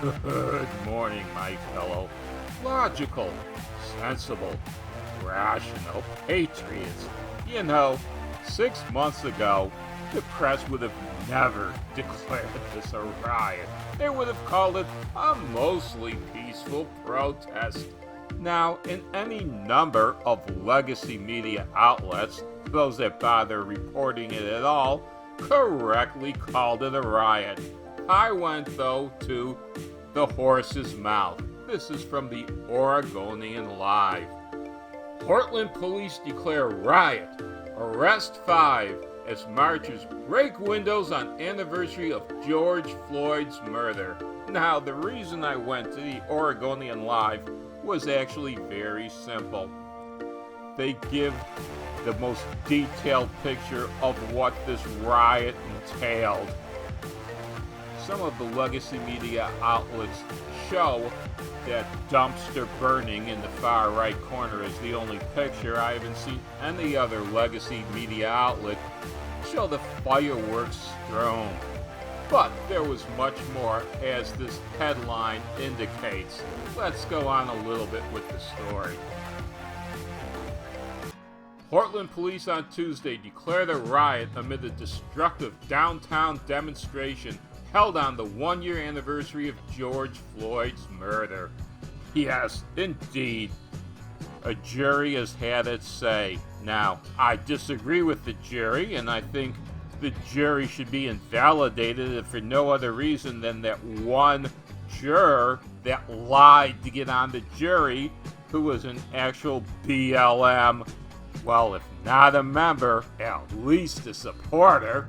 Good morning, my fellow logical, sensible, rational patriots. You know, 6 months ago, the press would have never declared this a riot. They would have called it a mostly peaceful protest. Now, in any number of legacy media outlets, those that bother reporting it at all correctly called it a riot. I went, though, to the horse's mouth. This is from the Oregonian Live. Portland police declare riot. Arrest 5 as marchers break windows on anniversary of George Floyd's murder. Now, the reason I went to the Oregonian Live was actually very simple. They give the most detailed picture of what this riot entailed. Some of the legacy media outlets show that dumpster burning in the far right corner is the only picture. I haven't seen any other legacy media outlet show the fireworks strewn. But there was much more, as this headline indicates. Let's go on a little bit with the story. Portland police on Tuesday declared a riot amid a destructive downtown demonstration held on the one-year anniversary of George Floyd's murder. Yes, indeed. A jury has had its say. Now, I disagree with the jury, and I think the jury should be invalidated if for no other reason than that one juror that lied to get on the jury, who was an actual BLM, well, if not a member, at least a supporter.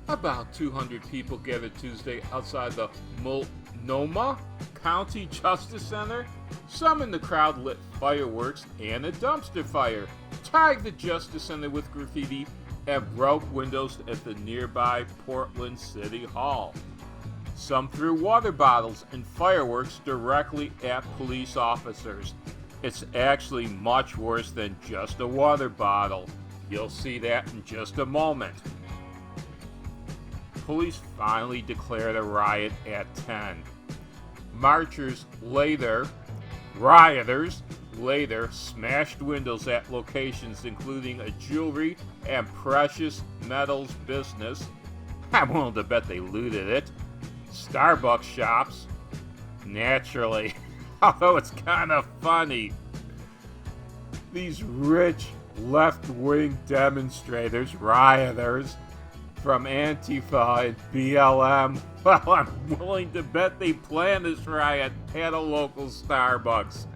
About 200 people gathered Tuesday outside the Multnomah County Justice Center. Some in the crowd lit fireworks and a dumpster fire, tagged the Justice Center with graffiti, and broke windows at the nearby Portland City Hall. Some threw water bottles and fireworks directly at police officers. It's actually much worse than just a water bottle. You'll see that in just a moment. Police finally declared a riot at 10. Rioters later smashed windows at locations including a jewelry and precious metals business. I'm willing to bet they looted it. Starbucks shops. Naturally. Although it's kind of funny. These rich left-wing demonstrators, rioters, from Antifa and BLM, well, I'm willing to bet they planned this riot at a local Starbucks,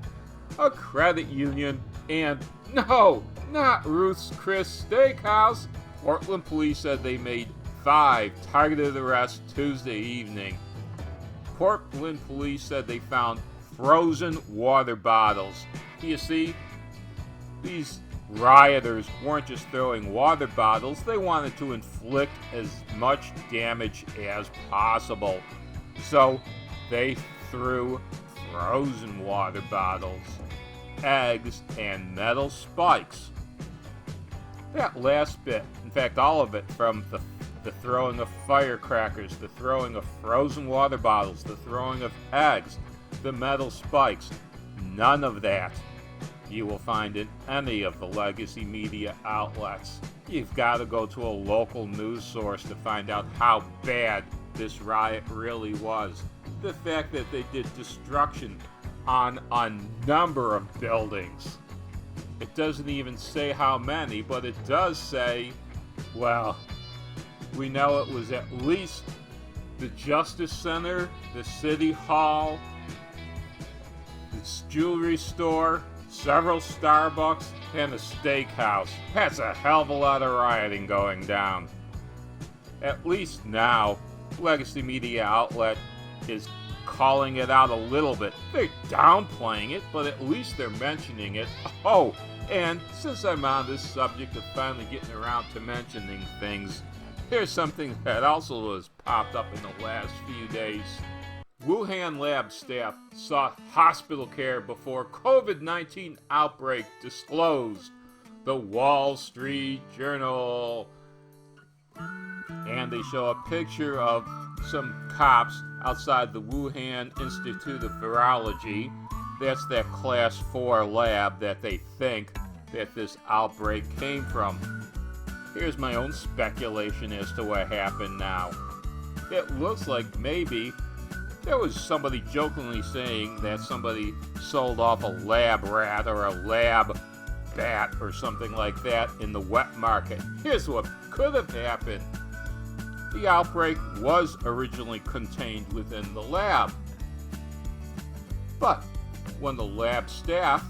a credit union, and no, not Ruth's Chris Steakhouse. Portland police said they made 5 targeted arrests Tuesday evening. Portland police said they found frozen water bottles. You see, these rioters weren't just throwing water bottles, they wanted to inflict as much damage as possible. So they threw frozen water bottles, eggs, and metal spikes. That last bit, in fact all of it, from the throwing of firecrackers, the throwing of frozen water bottles, the throwing of eggs, the metal spikes, none of that you will find in any of the legacy media outlets. You've got to go to a local news source to find out how bad this riot really was. The fact that they did destruction on a number of buildings. It doesn't even say how many, but it does say, well, we know it was at least the Justice Center, the City Hall, the jewelry store, several Starbucks, and a steakhouse. That's a hell of a lot of rioting going down. At least now, legacy media outlet is calling it out a little bit. They're downplaying it, but at least they're mentioning it. Oh, and since I'm on this subject of finally getting around to mentioning things, here's something that also has popped up in the last few days. Wuhan lab staff sought hospital care before COVID-19 outbreak, disclosed the Wall Street Journal. And they show a picture of some cops outside the Wuhan Institute of Virology. That's that class 4 lab that they think that this outbreak came from. Here's my own speculation as to what happened now. It looks like maybe there was somebody jokingly saying that somebody sold off a lab rat or a lab bat or something like that in the wet market. Here's what could have happened. The outbreak was originally contained within the lab. But when the lab staff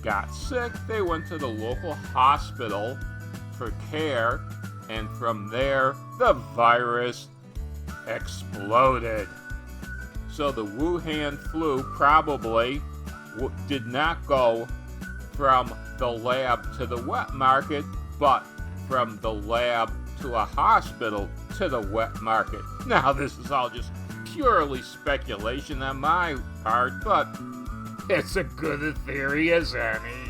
got sick, they went to the local hospital for care, and from there, the virus exploded. So the Wuhan flu probably did not go from the lab to the wet market, but from the lab to a hospital to the wet market. Now, this is all just purely speculation on my part, but it's as good a theory as any.